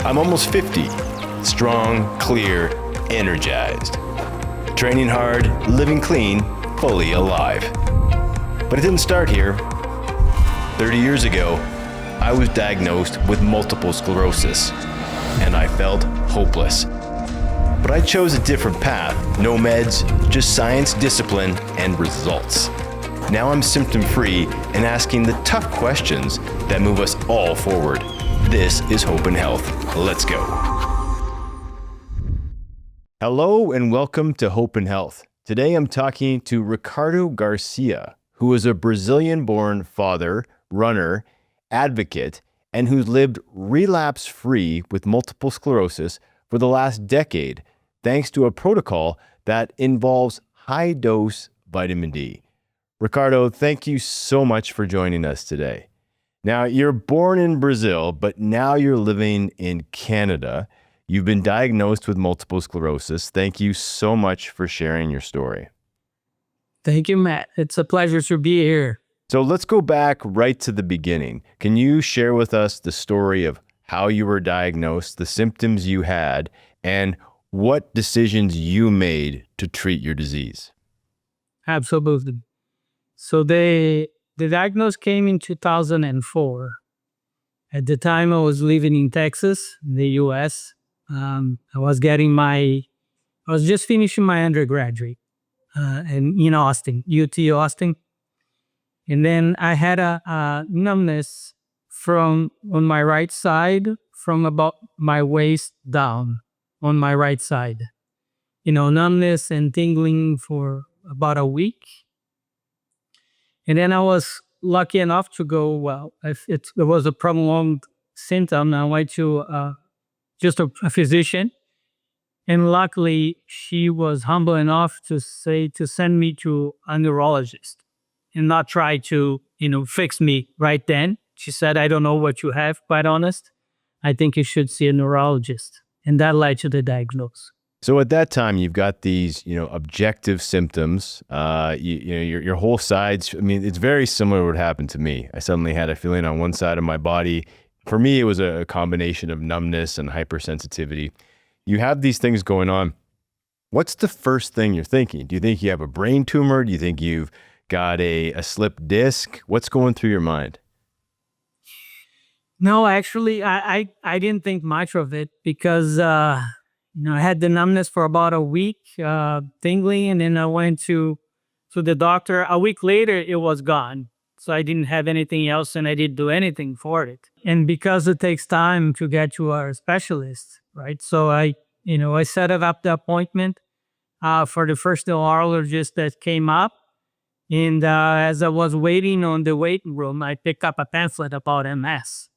I'm almost 50, strong, clear, energized. Training hard, living clean, fully alive. But it didn't start here. 30 years ago, I was diagnosed with multiple sclerosis, and I felt hopeless. But I chose a different path. No meds, just science, discipline, and results. Now I'm symptom-free and asking the tough questions that move us all forward. This is Hope and Health. Let's go. Hello and welcome to Hope and Health. Today I'm talking to Ricardo Garcia, who is a Brazilian-born father, runner, advocate, and who's lived relapse-free with multiple sclerosis for the last decade, thanks to a protocol that involves high-dose vitamin D. Ricardo, thank you so much for joining us today. Now, you're born in Brazil, but now you're living in Canada. You've been diagnosed with multiple sclerosis. Thank you so much for sharing your story. Thank you, Matt. It's a pleasure to be here. So let's go back right to the beginning. Can you share with us the story of how you were diagnosed, the symptoms you had, and what decisions you made to treat your disease? Absolutely. So the diagnosis came in 2004. At the time, I was living in Texas, in the U.S. I was just finishing my undergraduate in Austin, UT Austin. And then I had a numbness on my right side from about my waist down on my right side. Numbness and tingling for about a week. And then I was lucky enough to go, if it was a prolonged symptom, I went to just a physician. And luckily, she was humble enough to send me to a neurologist and not try to, fix me right then. She said, I don't know what you have, quite honest. I think you should see a neurologist. And that led to the diagnosis. So at that time, you've got these, objective symptoms. Your whole sides. I mean, it's very similar to what happened to me. I suddenly had a feeling on one side of my body. For me, it was a combination of numbness and hypersensitivity. You have these things going on. What's the first thing you're thinking? Do you think you have a brain tumor? Do you think you've got a slipped disc? What's going through your mind? No, actually, I didn't think much of it because I had the numbness for about a week, tingling, and then I went to the doctor. A week later, it was gone. So I didn't have anything else, and I didn't do anything for it. And because it takes time to get to our specialist, right? So I set up the appointment for the first neurologist that came up. And as I was waiting on the waiting room, I picked up a pamphlet about MS.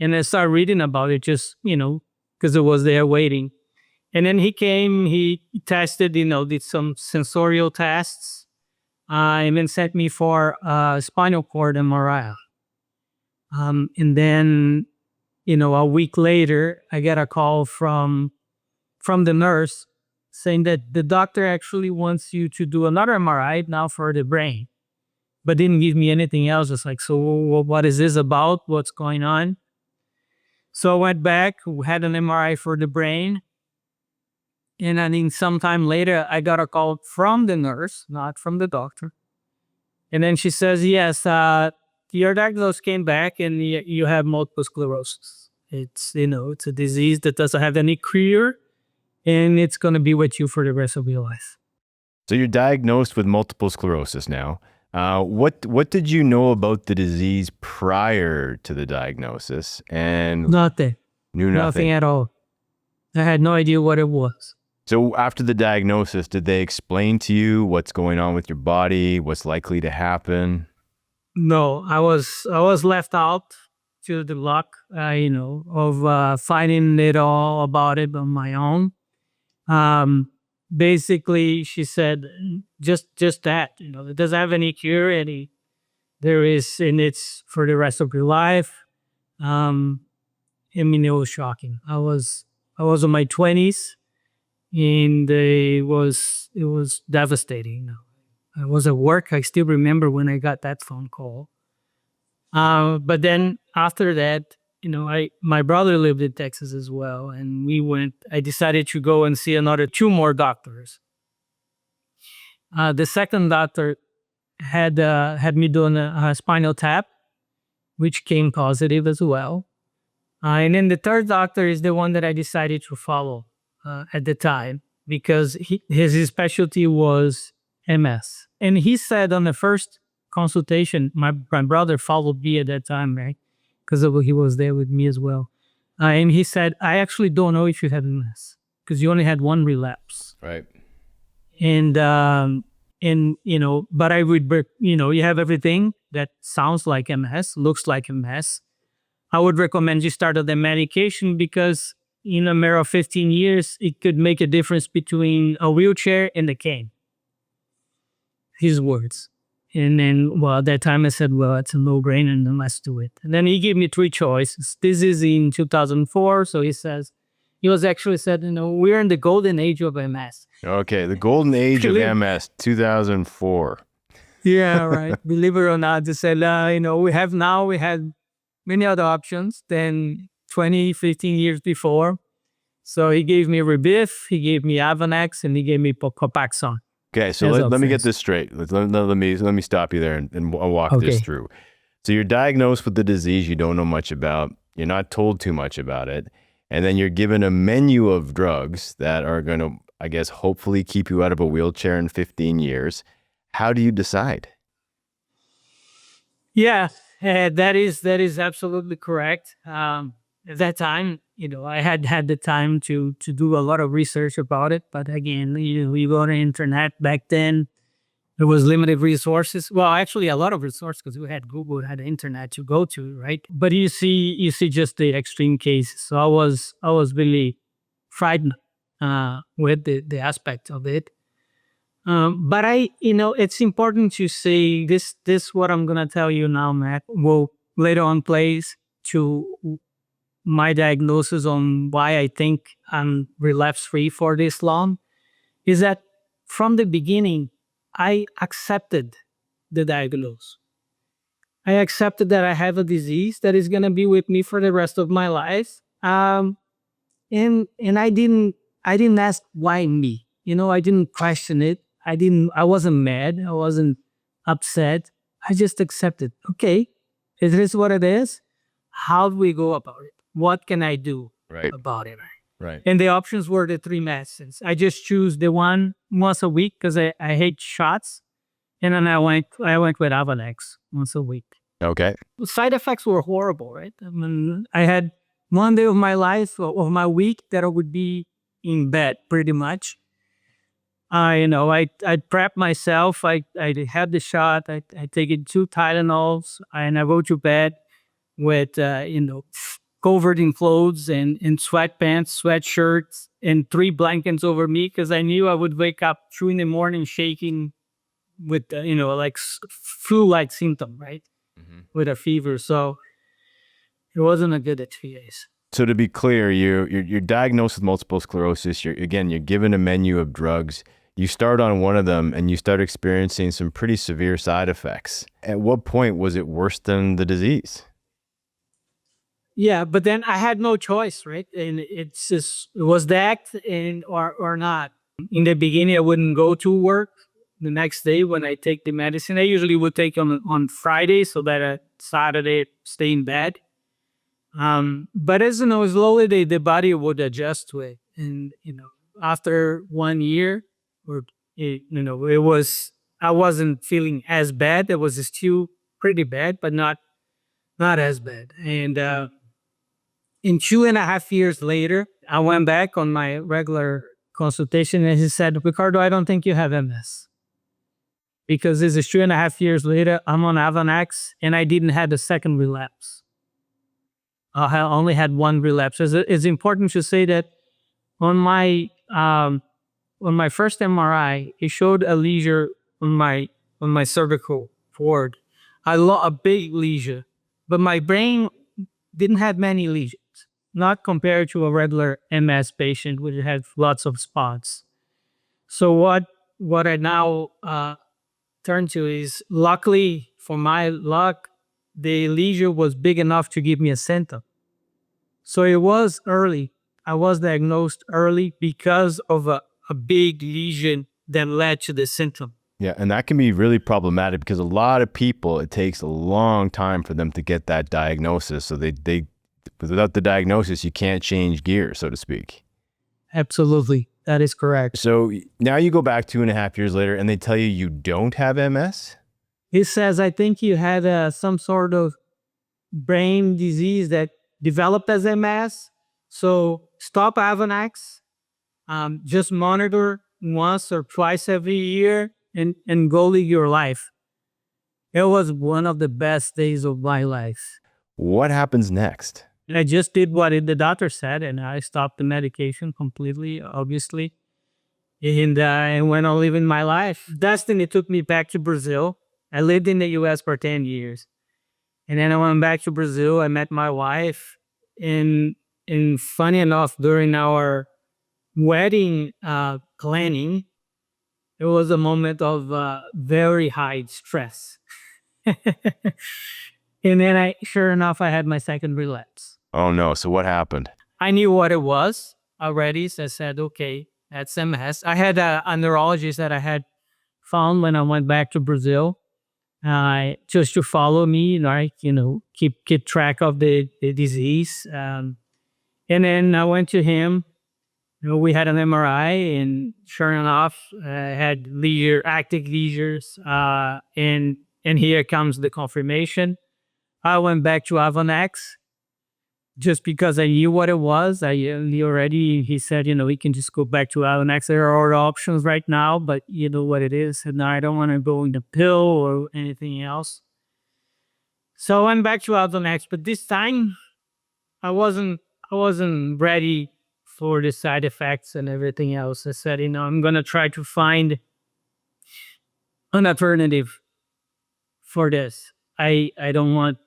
And I started reading about it just, because it was there waiting. And then he came, he tested, did some sensorial tests, and then sent me for spinal cord MRI. And then, a week later, I get a call from the nurse saying that the doctor actually wants you to do another MRI now for the brain, but didn't give me anything else. It's like, so what is this about? What's going on? So I went back, had an MRI for the brain. And I think sometime later, I got a call from the nurse, not from the doctor. And then she says, yes, your diagnosis came back and you have multiple sclerosis. It's a disease that doesn't have any cure, and it's going to be with you for the rest of your life. So you're diagnosed with multiple sclerosis now. What did you know about the disease prior to the diagnosis? And nothing. Knew nothing. Nothing at all. I had no idea what it was. So after the diagnosis, did they explain to you what's going on with your body, what's likely to happen? No, I was left out to the luck, of finding it all about it on my own. Basically, she said, just that, it doesn't have any cure, and it's for the rest of your life. It was shocking. I was in my 20s, and it was devastating. I was at work. I still remember when I got that phone call. But then after that, my brother lived in Texas as well, and I decided to go and see two more doctors. The second doctor had me doing a spinal tap, which came positive as well. And then the third doctor is the one that I decided to follow at the time, because his specialty was MS. And he said on the first consultation, my brother followed me at that time, right? Because he was there with me as well. And he said, I actually don't know if you have MS because you only had one relapse. Right. And but I would, you have everything that sounds like MS, looks like MS. I would recommend you start on the medication because in a matter of 15 years, it could make a difference between a wheelchair and a cane. His words. And then, at that time I said, well, it's a no-brainer, and then let's do it. And then he gave me three choices. This is in 2004. So he was actually said, we're in the golden age of MS. Okay. The golden age of MS, 2004. Yeah, right. Believe it or not, they said, we had many other options than 20, 15 years before. So he gave me Rebif, he gave me Avonex, and he gave me Copaxone. Okay, so let me get this straight. Let me stop you there and walk this through. So you're diagnosed with the disease you don't know much about. You're not told too much about it. And then you're given a menu of drugs that are going to, I guess, hopefully keep you out of a wheelchair in 15 years. How do you decide? Yeah, that is absolutely correct. At that time, I had the time to do a lot of research about it. But again, you go on the internet back then, there was limited resources. Well, actually a lot of resources because we had Google, we had the internet to go to, right? But you see just the extreme cases. So I was really frightened with the aspect of it. But it's important to say this what I'm going to tell you now, Matt, will later on plays to my diagnosis on why I think I'm relapse-free for this long, is that from the beginning, I accepted the diagnosis. I accepted that I have a disease that is going to be with me for the rest of my life. And I didn't ask why me. I didn't question it. I wasn't mad. I wasn't upset. I just accepted. Okay, it is what it is. How do we go about it? What can I do about it? Right. And the options were the three medicines. I just choose the one once a week because I hate shots. And then I went with Avonex once a week. Okay. The side effects were horrible, right? I mean, I had one day of my life, of my week, that I would be in bed pretty much. I'd prep myself. I had the shot. I take it 2 Tylenols, and I go to bed with covered in clothes and sweatpants, sweatshirts, and 3 blankets over me because I knew I would wake up 2 in the morning shaking with like flu-like symptom, right? Mm-hmm. With a fever. So it wasn't a good experience. So to be clear, you're diagnosed with multiple sclerosis. You're given a menu of drugs. You start on one of them and you start experiencing some pretty severe side effects. At what point was it worse than the disease? Yeah, but then I had no choice, right? And it was that or not. In the beginning, I wouldn't go to work. The next day when I take the medicine, I usually would take on Friday so that Saturday stay in bed. But as slowly the body would adjust to it. And, after 1 year I wasn't feeling as bad. It was still pretty bad, but not as bad. And, in 2.5 years later, I went back on my regular consultation and he said, Ricardo, I don't think you have MS. Because this is 2.5 years later, I'm on Avonex and I didn't have a second relapse. I only had 1 relapse. It's important to say that on my first MRI, it showed a lesion on my cervical cord. A big lesion, but my brain didn't have many lesions, not compared to a regular MS patient, which had lots of spots. So what I now turn to is, luckily for my luck, the lesion was big enough to give me a symptom. So it was early. I was diagnosed early because of a big lesion that led to the symptom. Yeah, and that can be really problematic because a lot of people, it takes a long time for them to get that diagnosis. So they without the diagnosis, you can't change gears, so to speak. Absolutely. That is correct. So now you go back 2.5 years later and they tell you you don't have MS? He says, I think you had some sort of brain disease that developed as MS. So stop Avonex, just monitor once or twice every year and go live your life. It was one of the best days of my life. What happens next? And I just did what the doctor said, and I stopped the medication completely, obviously. And I went on living my life. Destiny took me back to Brazil. I lived in the US for 10 years. And then I went back to Brazil. I met my wife. And funny enough, during our wedding planning, it was a moment of very high stress. And then sure enough, I had my second relapse. Oh no, so what happened? I knew what it was already. So I said, okay, that's MS. I had a neurologist that I had found when I went back to Brazil. Just to follow me, like, keep track of the disease. And then I went to him. We had an MRI, and sure enough, I had active leisures. And here comes the confirmation. I went back to Avonex just because I knew what it was. He said, we can just go back to Avonex. There are other options right now, but you know what it is. And I don't want to go in the pill or anything else. So I went back to Avonex, but this time I wasn't ready for the side effects and everything else. I said, I'm going to try to find an alternative for this. I don't want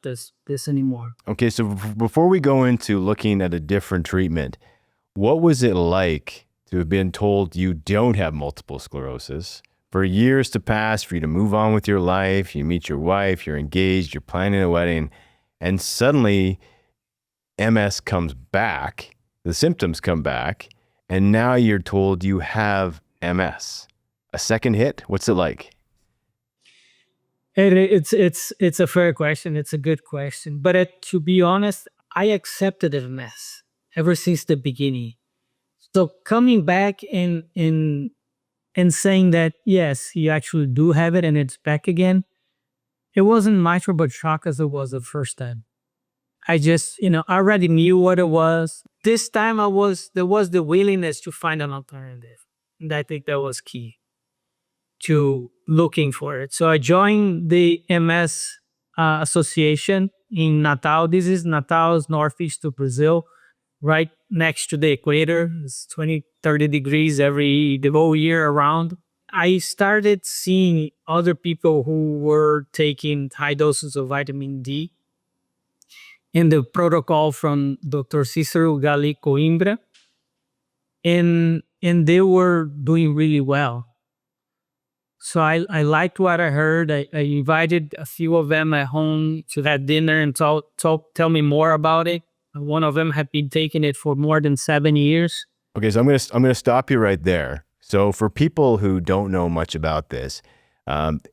this anymore. Okay, so before we go into looking at a different treatment, what was it like to have been told you don't have multiple sclerosis, for years to pass, for you to move on with your life, you meet your wife, you're engaged, you're planning a wedding, and suddenly MS comes back, the symptoms come back, and now you're told you have MS? A second hit? What's it like? It's a fair question. It's a good question. But to be honest, I accepted MS ever since the beginning. So coming back and saying that, yes, you actually do have it and it's back again, it wasn't much of a shock as it was the first time. I just, I already knew what it was. This time there was the willingness to find an alternative. And I think that was key to looking for it. So I joined the MS association in Natal. This is Natal's northeast of Brazil, right next to the equator. It's 20, 30 degrees the whole year around. I started seeing other people who were taking high doses of vitamin D in the protocol from Dr. Cicero Coimbra. And they were doing really well. So I liked what I heard. I invited a few of them at home to have dinner and tell me more about it. One of them had been taking it for more than 7 years. Okay, so I'm gonna stop you right there. So for people who don't know much about this,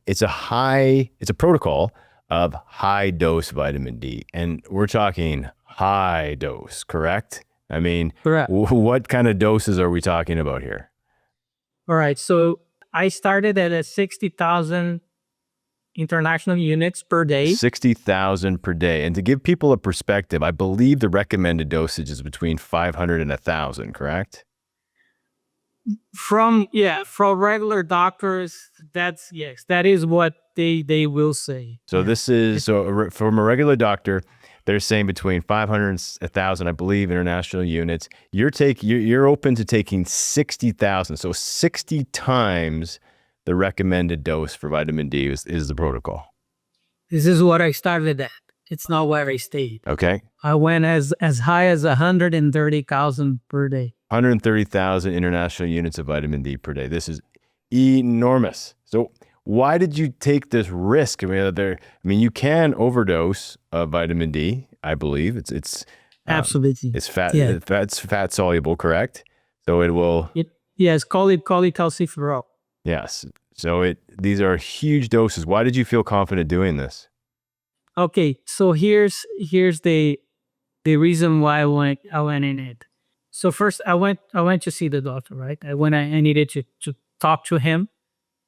it's a protocol of high dose vitamin D, and we're talking high dose, correct? I mean, correct. What kind of doses are we talking about here? All right, so I started at 60,000 international units per day. 60,000 per day. And to give people a perspective, I believe the recommended dosage is between 500 and 1,000, correct? From regular doctors, that is what they will say. So this is, from a regular doctor, they're saying between 500 and 1,000, I believe, international units. You're open to taking 60,000. So 60 times the recommended dose for vitamin D is the protocol. This is what I started at. It's not where I stayed. Okay. I went as high as 130,000 per day. 130,000 international units of vitamin D per day. This is enormous. So why did you take this risk? I mean, you can overdose of vitamin D, I believe. It's Absolutely. It's fat. Yeah. It's fat soluble, correct? So it will. Yes, call it calciferol. Yes. So these are huge doses. Why did you feel confident doing this? Okay, so here's the reason why I went in it. So first I went to see the doctor, right? I needed to talk to him.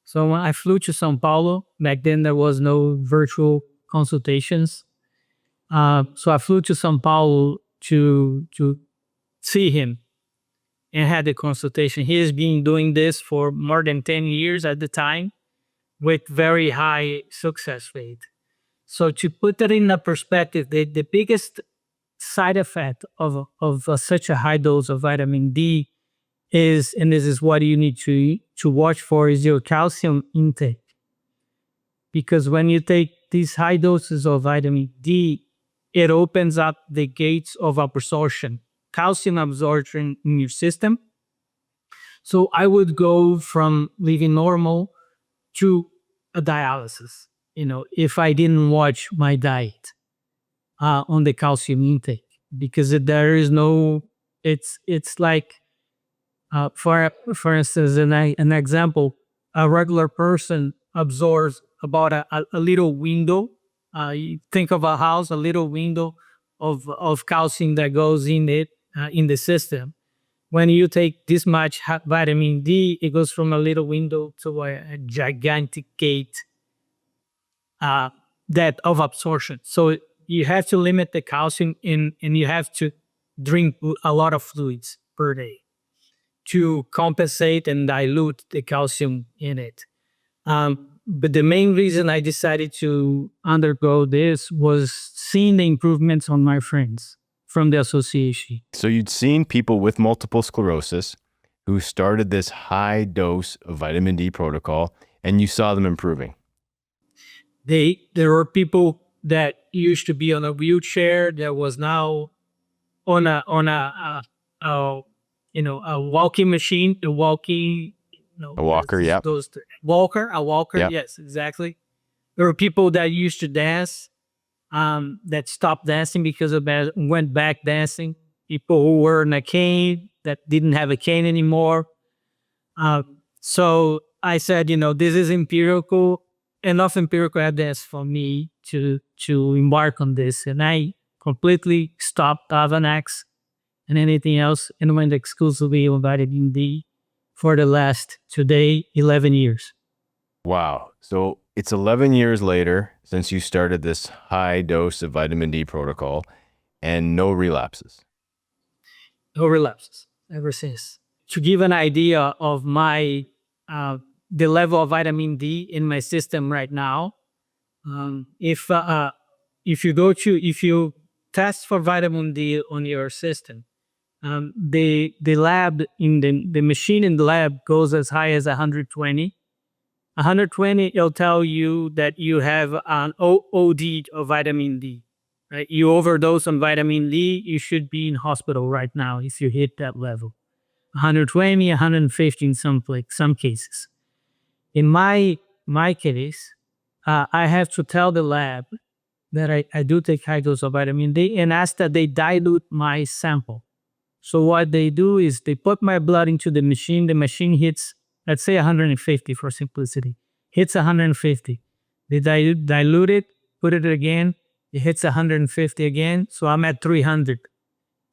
So when I flew to São Paulo, back then there was no virtual consultations. So I flew to São Paulo to see him and had the consultation. He has been doing this for more than 10 years at the time with very high success rate. So to put that in a perspective, the biggest side effect of such a high dose of vitamin D is, and this is what you need to watch for, is your calcium intake. Because when you take these high doses of vitamin D, it opens up the gates of absorption, calcium absorption in your system. So I would go from living normal to a dialysis, if I didn't watch my diet on the calcium intake, because there is no, it's like, for instance, an example, a regular person absorbs about a little window. You think of a house, a little window of calcium that goes in it, in the system. When you take this much vitamin D, it goes from a little window to a gigantic gate that of absorption. So you have to limit the calcium and you have to drink a lot of fluids per day to compensate and dilute the calcium in it. But the main reason I decided to undergo this was seeing the improvements on my friends from the association. So you'd seen people with multiple sclerosis who started this high dose of vitamin D protocol, and you saw them improving. There were people that used to be on a wheelchair that was now on a walking machine, a walker, yeah. A walker, Yep. yes, exactly. There were people that used to dance, that stopped dancing because of that, went back dancing. People who were in a cane that didn't have a cane anymore. So I said, this is enough empirical evidence for me to embark on this. And I completely stopped Avonex and anything else and went exclusively on vitamin D for the last, today, 11 years. Wow. So it's 11 years later since you started this high dose of vitamin D protocol and no relapses. No relapses ever since. To give an idea of the level of vitamin D in my system right now, if you test for vitamin D on your system, the lab the machine in the lab goes as high as 120. 120, it'll tell you that you have an OD of vitamin D. Right? You overdose on vitamin D, you should be in hospital right now if you hit that level. 120, 150 in some cases. In my case, I have to tell the lab that I do take high dose of vitamin D and ask that they dilute my sample. So what they do is they put my blood into the machine. The machine hits, let's say 150 for simplicity, hits 150. They dilute it, put it again, it hits 150 again. So I'm at 300.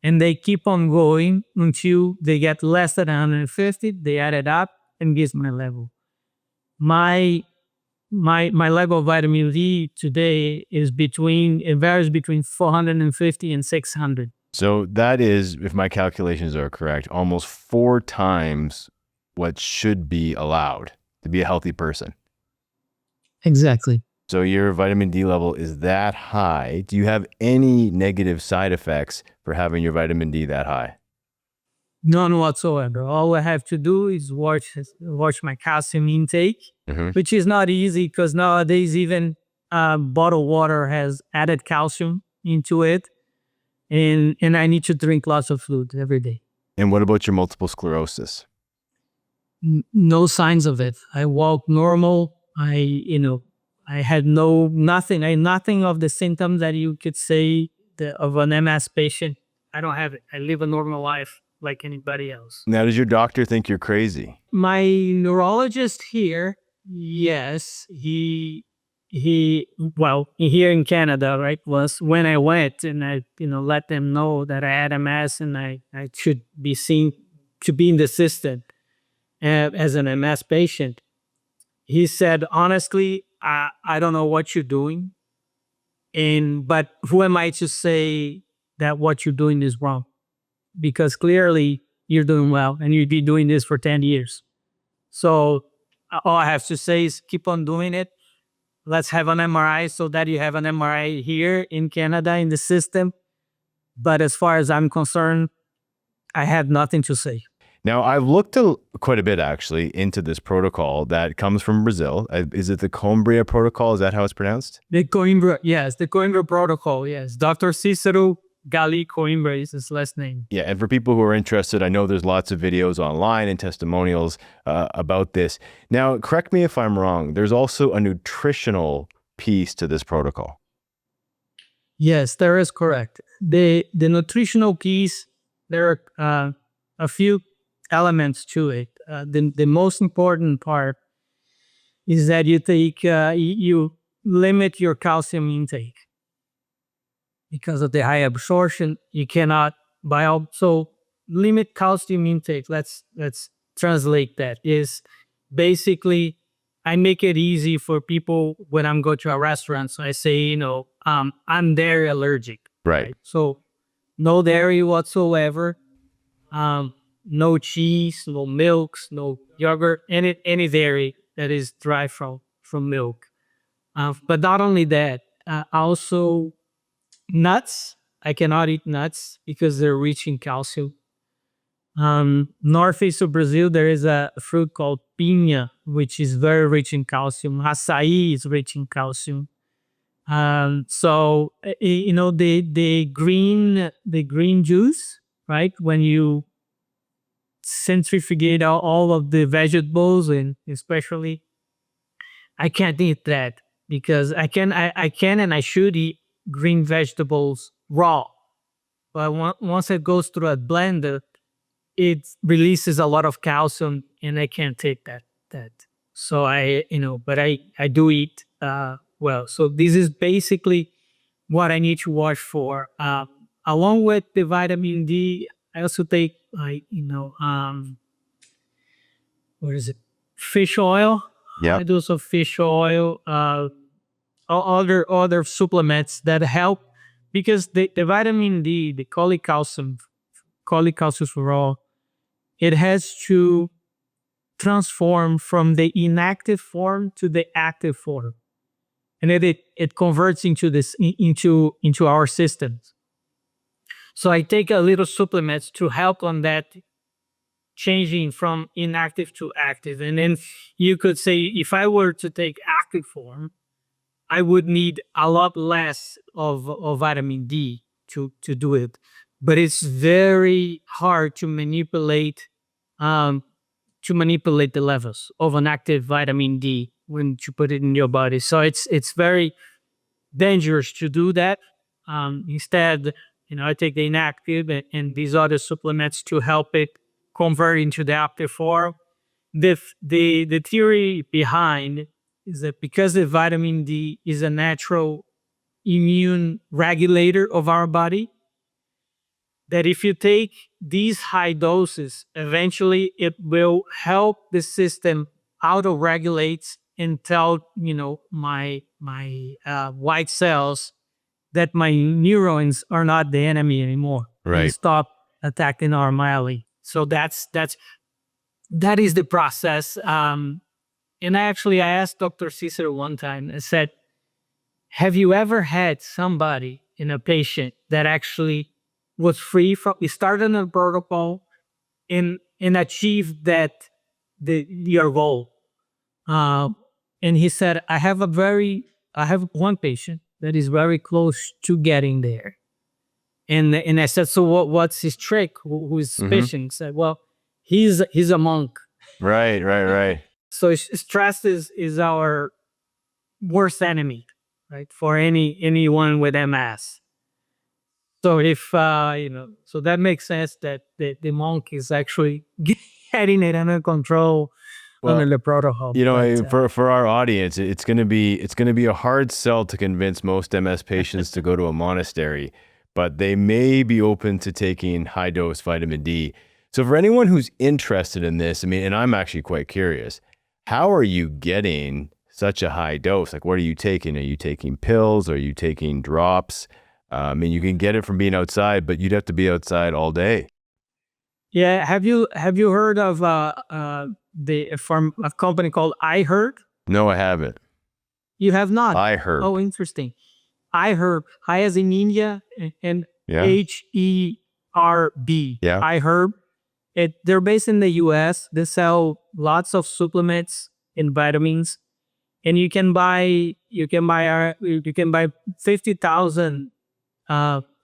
And they keep on going until they get less than 150. They add it up and gives my level. My level of vitamin D today it varies between 450 and 600. So that is, if my calculations are correct, almost 4 times what should be allowed to be a healthy person. Exactly. So your vitamin D level is that high. Do you have any negative side effects for having your vitamin D that high? None whatsoever. All I have to do is watch my calcium intake, which is not easy because nowadays even bottled water has added calcium into it. And I need to drink lots of fluid every day. And what about your multiple sclerosis? No signs of it. I walk normal. I had nothing of the symptoms that you could say of an MS patient I don't have it. I live a normal life like anybody else. Now, does your doctor think you're crazy? My neurologist here, yes, well, here in Canada, right, was when I went and I, let them know that I had MS and I should be seen to be in the system as an MS patient. He said, honestly, I don't know what you're doing. But who am I to say that what you're doing is wrong? Because clearly you're doing well and you'd be doing this for 10 years. So all I have to say is keep on doing it. Let's have an MRI so that you have an MRI here in Canada in the system. But as far as I'm concerned, I have nothing to say. Now, I've looked quite a bit actually into this protocol that comes from Brazil. Is it the Coimbra protocol? Is that how it's pronounced? The Coimbra, yes, the Coimbra protocol, yes. Dr. Cicero Coimbra is his last name. Yeah, and for people who are interested, I know there's lots of videos online and testimonials about this. Now, correct me if I'm wrong. There's also a nutritional piece to this protocol. Yes, that is correct. The nutritional piece, there are a few elements to it. The most important part is that you limit your calcium intake. Because of the high absorption, you cannot so limit calcium intake. Let's translate that. Is basically I make it easy for people when I'm going to a restaurant. So I say, I'm dairy allergic. Right. So no dairy whatsoever. No cheese, no milks, no yogurt, any dairy that is derived from milk. But not only that, also nuts. I cannot eat nuts because they're rich in calcium. Northeast of Brazil, there is a fruit called piña, which is very rich in calcium. Açaí is rich in calcium. So the green juice, right? When you centrifugate all of the vegetables, and especially, I can't eat that because I can and I should eat green vegetables raw, but once it goes through a blender, it releases a lot of calcium, and I can't take that. So but I do eat well. So this is basically what I need to watch for. Along with the vitamin D, I also take what is it? Fish oil. Yeah. I do some fish oil. Other supplements that help, because the vitamin D, the cholecalcium for all, it has to transform from the inactive form to the active form, and it converts into our systems. So I take a little supplements to help on that changing from inactive to active. And then you could say, if I were to take active form, I would need a lot less of vitamin D to do it. But it's very hard to manipulate the levels of an active vitamin D when you put it in your body. So it's very dangerous to do that. Instead, I take the inactive and these other supplements to help it convert into the active form. The theory behind is that because the vitamin D is a natural immune regulator of our body, that if you take these high doses, eventually it will help the system auto-regulate and tell my white cells that my neurons are not the enemy anymore. Right. And stop attacking our myelin. So that is the process. And I asked Dr. Cicero one time, I said, have you ever had somebody in a patient that actually was free from, we started a protocol and achieved your goal? And he said, I have one patient that is very close to getting there. And I said, so what's his trick? Who's his patient? He said, well, he's a monk. Right. So stress is our worst enemy, right? For anyone with MS. So if so that makes sense that the monk is actually getting it under control under the protocol. But, for our audience, it's gonna be a hard sell to convince most MS patients to go to a monastery, but they may be open to taking high dose vitamin D. So for anyone who's interested in this, I mean, and I'm actually quite curious, how are you getting such a high dose? Like, what are you taking? Are you taking pills? Are you taking drops? I mean, you can get it from being outside, but you'd have to be outside all day. yeah, have you heard of from a company called iHerb? No, I haven't. You have not? I heard. Oh, interesting. iHerb, I as in India, and Yeah. HERB. Yeah. iHerb. They're based in the US. They sell lots of supplements and vitamins, and you can buy 50,000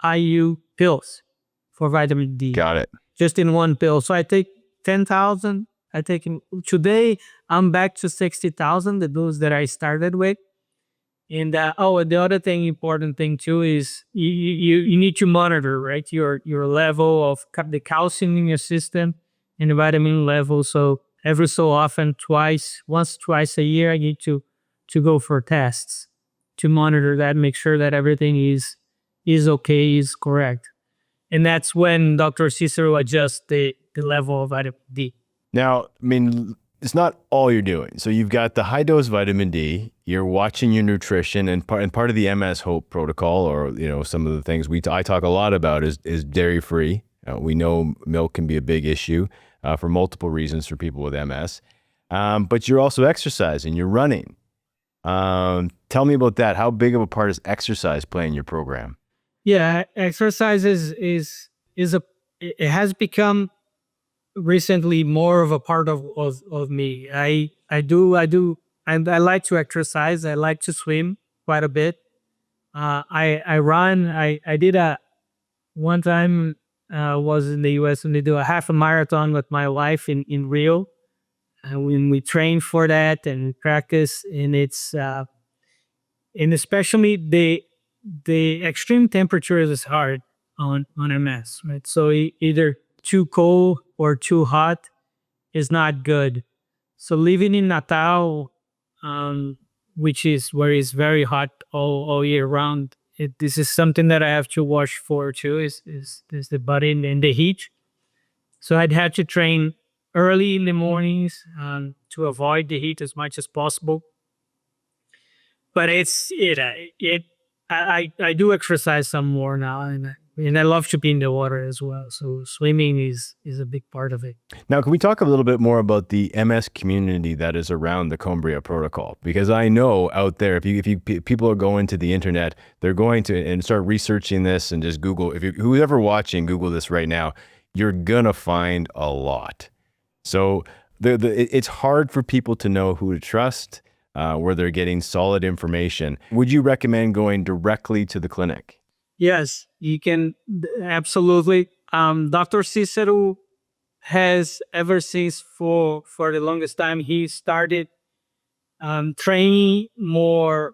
IU pills for vitamin D. Got it. Just in one pill. So I take 10,000. Today I'm back to 60,000, the dose that I started with. And the other important thing too is you need to monitor, right, your level of the calcium in your system and the vitamin level. So every so often, twice a year, I need to go for tests to monitor that, make sure that everything is okay, is correct. And that's when Dr. Cicero adjusts the level of vitamin D. Now, I mean, it's not all you're doing. So you've got the high dose vitamin D, you're watching your nutrition, and part of the MS Hope protocol, or some of the things I talk a lot about is dairy free. We know milk can be a big issue for multiple reasons for people with MS. But you're also exercising, you're running. Tell me about that. How big of a part does exercise play in your program? Yeah, exercise it has become recently more of a part of me. I like to exercise. I like to swim quite a bit. I run. I did one time was in the US, and they do a half a marathon with my wife in Rio. And when we train for that and practice, and it's and especially the extreme temperatures is hard on MS, right? So either too cold or too hot is not good. So living in Natal, which is where it's very hot all year round, this is something that I have to watch for too, is the body and the heat. So I'd have to train early in the mornings to avoid the heat as much as possible. But I do exercise some more now, and I love to be in the water as well. So swimming is a big part of it. Now, can we talk a little bit more about the MS community that is around the Coimbra protocol? Because I know out there, if people are going to the internet, they're going to and start researching this and just Google. Whoever watching, Google this right now, you're gonna find a lot. So it's hard for people to know who to trust, where they're getting solid information. Would you recommend going directly to the clinic? Yes, you can, absolutely. Dr. Cicero has, ever since for the longest time, he started training more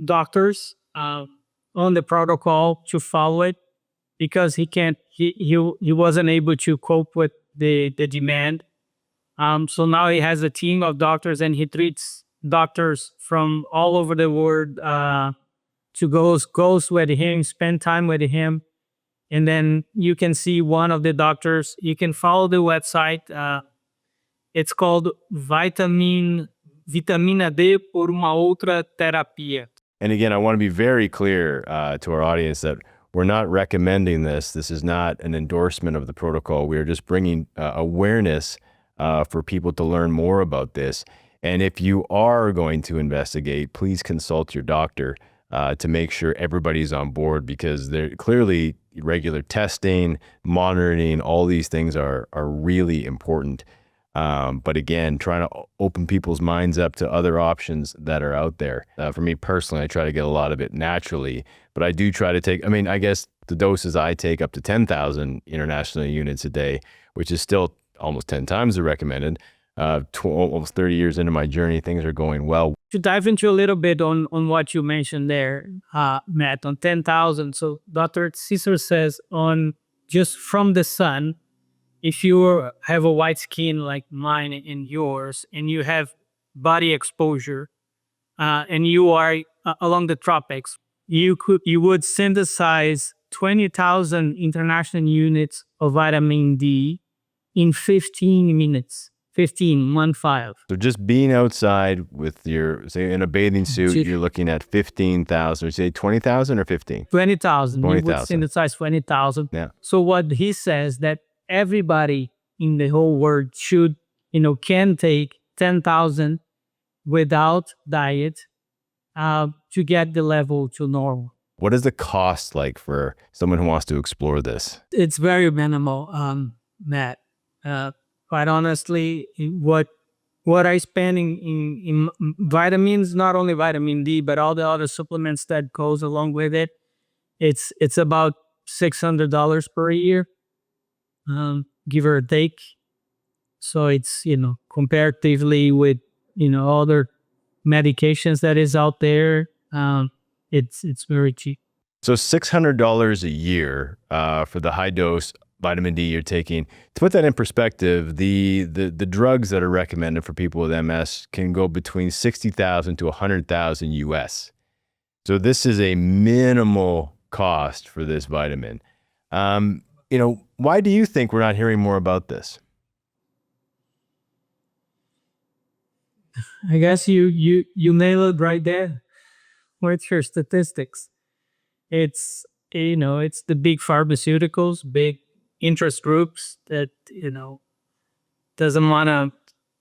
doctors on the protocol to follow it, because he wasn't able to cope with the demand. So now he has a team of doctors, and he treats doctors from all over the world to goes with him, spend time with him. And then you can see one of the doctors. You can follow the website. It's called Vitamina D por uma outra terapia. And again, I want to be very clear to our audience that we're not recommending this. This is not an endorsement of the protocol. We are just bringing awareness for people to learn more about this. And if you are going to investigate, please consult your doctor to make sure everybody's on board, because they're clearly regular testing, monitoring, all these things are really important. But again, trying to open people's minds up to other options that are out there. For me personally, I try to get a lot of it naturally, but I do try to take, I guess the doses I take up to 10,000 international units a day, which is still almost 10 times the recommended. Almost 30 years into my journey, things are going well. To dive into a little bit on what you mentioned there, Matt, on 10,000. So Dr. Cicero says on just from the sun, if you have a white skin like mine and yours, and you have body exposure, and you are along the tropics, you would synthesize 20,000 international units of vitamin D in 15 minutes. 15, 1 5. So just being outside with your, say, in a bathing suit, Ju- you're looking at 15,000, or say 20,000 or 15? 20,000. You would 20,000. synthesize 20,000. Yeah. So what he says that everybody in the whole world should, can take 10,000 without diet to get the level to normal. What is the cost like for someone who wants to explore this? It's very minimal, Matt. Quite honestly, what I spend in vitamins, not only vitamin D, but all the other supplements that goes along with it, it's about $600 per year, give or take. So it's comparatively with other medications that is out there, it's very cheap. So $600 a year for the high dose vitamin D you're taking. To put that in perspective, the drugs that are recommended for people with MS can go between 60,000 to 100,000 US. So this is a minimal cost for this vitamin. Why do you think we're not hearing more about this? I guess you nail it right there. What's your statistics? It's it's the big pharmaceuticals, big interest groups that doesn't want to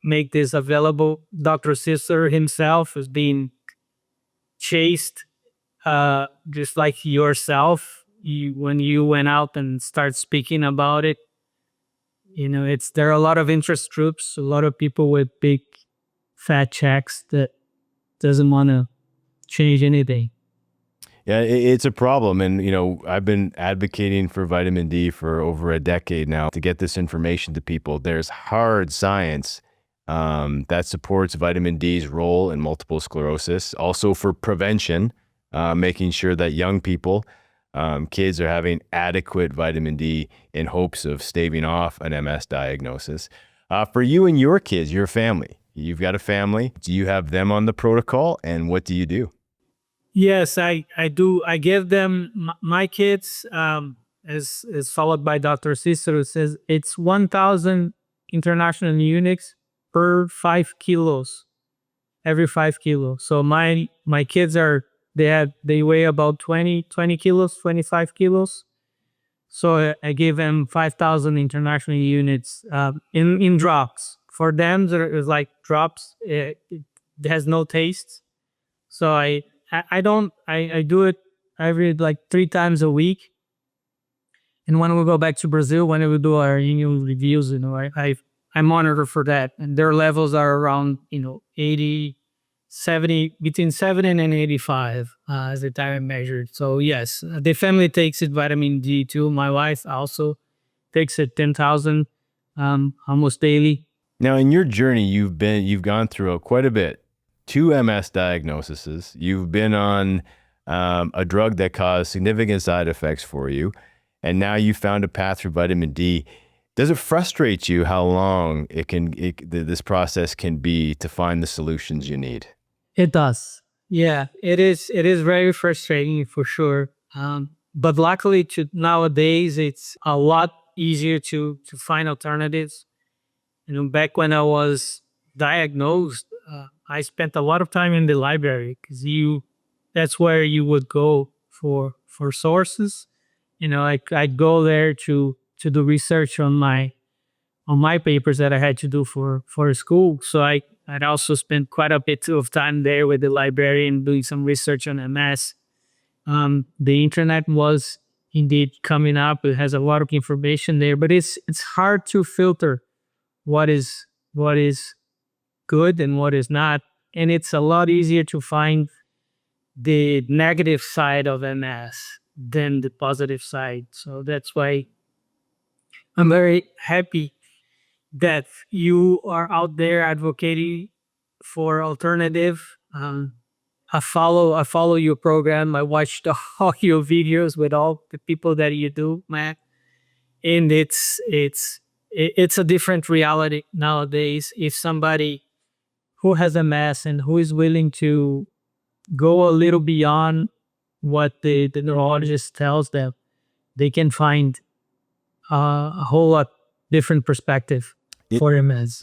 make this available. Dr. Cicero himself is being chased, just like yourself. When you went out and start speaking about it, there are a lot of interest groups, a lot of people with big fat checks that doesn't want to change anything. Yeah, it's a problem. And, I've been advocating for vitamin D for over a decade now to get this information to people. There's hard science that supports vitamin D's role in multiple sclerosis, also for prevention, making sure that young people, kids are having adequate vitamin D in hopes of staving off an MS diagnosis. For you and your kids, your family, you've got a family. Do you have them on the protocol, and what do you do? Yes, I do. I give them my kids, as followed by Dr. Cicero says, it's 1,000 international units per 5 kilos, every 5 kilos. So my kids they weigh about 20 kilos, 25 kilos. So I give them 5,000 international units in drops. For them, it's like drops. It has no taste. So I don't I do it every like 3 times a week. And when we go back to Brazil, when we do our annual reviews, I monitor for that, and their levels are around 80, 70, between 70 and 85 as the time I measured. So yes, the family takes it vitamin D too. My wife also takes it 10,000 almost daily. Now, in your journey, you've gone through quite a bit. 2 MS diagnoses. You've been on a drug that caused significant side effects for you, and now you found a path through vitamin D. Does it frustrate you how long this process can be to find the solutions you need? It does. Yeah, it is. It is very frustrating for sure. But luckily, nowadays it's a lot easier to find alternatives. Back when I was diagnosed, I spent a lot of time in the library because that's where you would go for sources. I'd go there to do research on my papers that I had to do for school. So I'd also spent quite a bit of time there with the librarian doing some research on MS. The internet was indeed coming up. It has a lot of information there, but it's hard to filter what is good and what is not. And it's a lot easier to find the negative side of MS than the positive side. So that's why I'm very happy that you are out there advocating for alternative Um, I follow your program. I watched all your videos with all the people that you do, Matt, and it's a different reality nowadays. If somebody who has a mass and who is willing to go a little beyond what the neurologist tells them, they can find a whole lot different perspective It, for MS.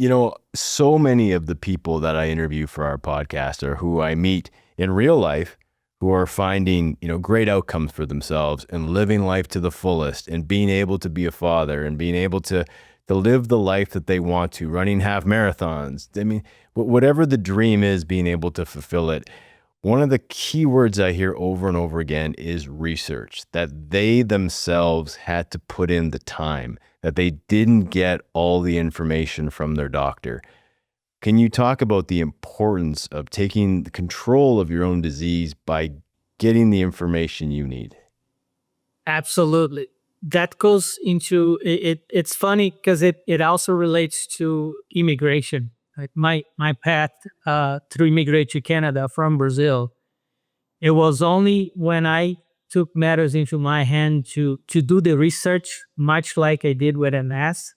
so many of the people that I interview for our podcast or who I meet in real life who are finding, great outcomes for themselves and living life to the fullest and being able to be a father and being able to live the life that they want to, running half marathons. I mean, whatever the dream is, being able to fulfill it. One of the key words I hear over and over again is research, that they themselves had to put in the time, that they didn't get all the information from their doctor. Can you talk about the importance of taking control of your own disease by getting the information you need? Absolutely. That goes into it. It's funny because it also relates to immigration. Like my path to immigrate to Canada from Brazil. It was only when I took matters into my hand to do the research, much like I did with MS,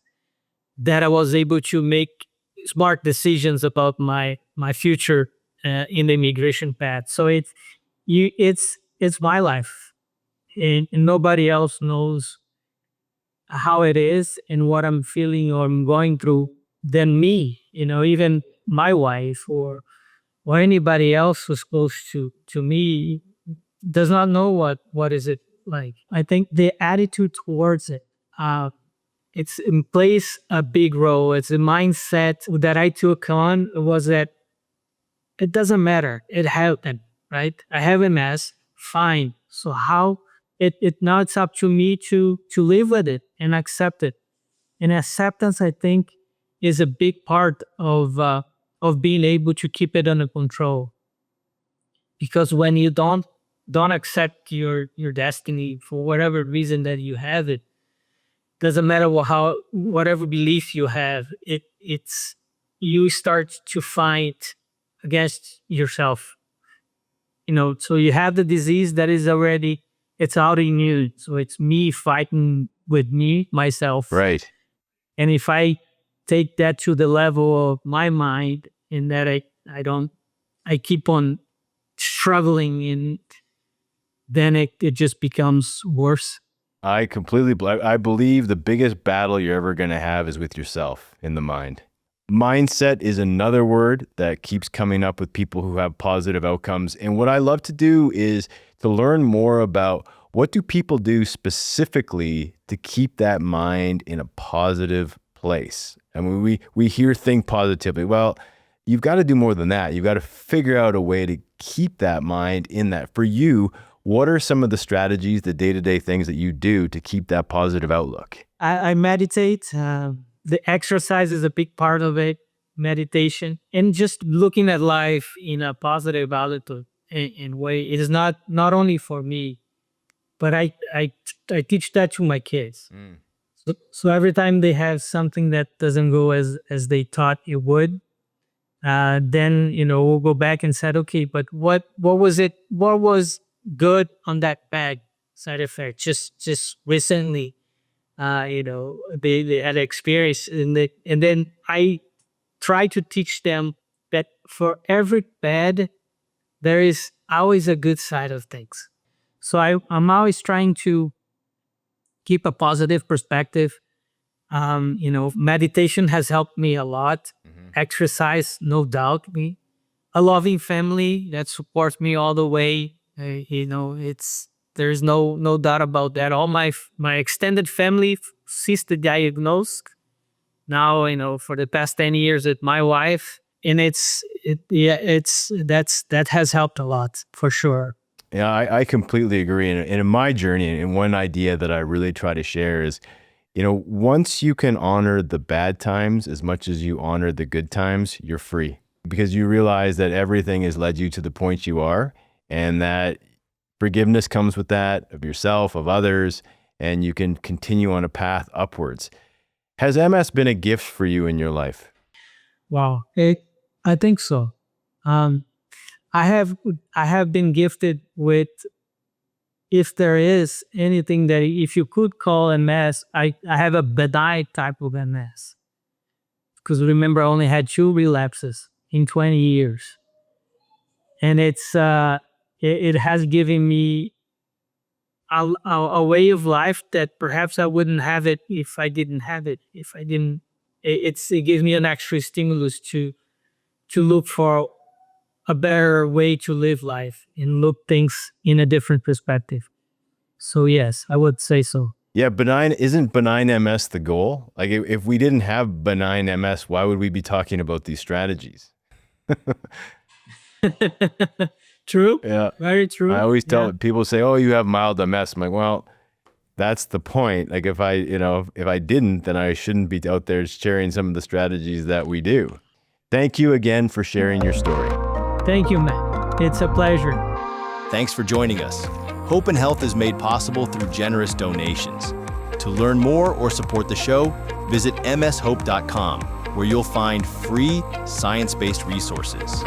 that I was able to make smart decisions about my future in the immigration path. So it's my life, and nobody else knows how it is and what I'm feeling or I'm going through than me. Even my wife or anybody else who's close to me does not know what is it like. I think the attitude towards it, it plays a big role. It's a mindset that I took on was that it doesn't matter. It happened, right? I have MS, fine. So how it now it's up to me to live with it and accept it. And acceptance, I think, is a big part of being able to keep it under control. Because when you don't accept your destiny for whatever reason that you have it, doesn't matter whatever belief you have, it's you start to fight against yourself. So you have the disease that is already it's out in you. So it's me fighting with me, myself. Right. And if I take that to the level of my mind and that I keep on struggling and then it just becomes worse. I I believe the biggest battle you're ever going to have is with yourself in the mind. Mindset is another word that keeps coming up with people who have positive outcomes. And what I love to do is to learn more about what do people do specifically to keep that mind in a positive place. I mean, we hear think positively. Well, you've got to do more than that. You've got to figure out a way to keep that mind in that. For you, what are some of the strategies, the day-to-day things that you do to keep that positive outlook? I meditate. The exercise is a big part of it, meditation, and just looking at life in a positive attitude in way. It is not only for me, but I teach that to my kids. So every time they have something that doesn't go as they thought it would, then we'll go back and said, okay, but what was it? What was good on that bad side effect? Just recently, they had experience and then I try to teach them that for every bad, there is always a good side of things. So I'm always trying to keep a positive perspective. Meditation has helped me a lot. Exercise, no doubt, me. A loving family that supports me all the way. There's no doubt about that. All my extended family sees the diagnosis now. For the past 10 years with my wife, and that has helped a lot for sure. Yeah, I completely agree. And in my journey, and one idea that I really try to share is, once you can honor the bad times as much as you honor the good times, you're free because you realize that everything has led you to the point you are and that forgiveness comes with that of yourself, of others, and you can continue on a path upwards. Has MS been a gift for you in your life? Wow, I think so. I have been gifted with, if there is anything that if you could call MS, I have a benign type of MS. Because remember, I only had 2 relapses in 20 years. And it has given me a way of life that perhaps I wouldn't have it if I didn't have it. If I didn't, it gives me an extra stimulus to look for a better way to live life and look things in a different perspective. So yes, I would say so. Yeah, isn't benign MS the goal? Like if we didn't have benign MS, why would we be talking about these strategies? True. Yeah. Very true. I always tell people say, "Oh, you have mild MS." I'm like, "Well, that's the point. Like if I didn't, then I shouldn't be out there sharing some of the strategies that we do." Thank you again for sharing your story. Thank you, Matt. It's a pleasure. Thanks for joining us. Hope and Health is made possible through generous donations. To learn more or support the show, visit mshope.com, where you'll find free science-based resources.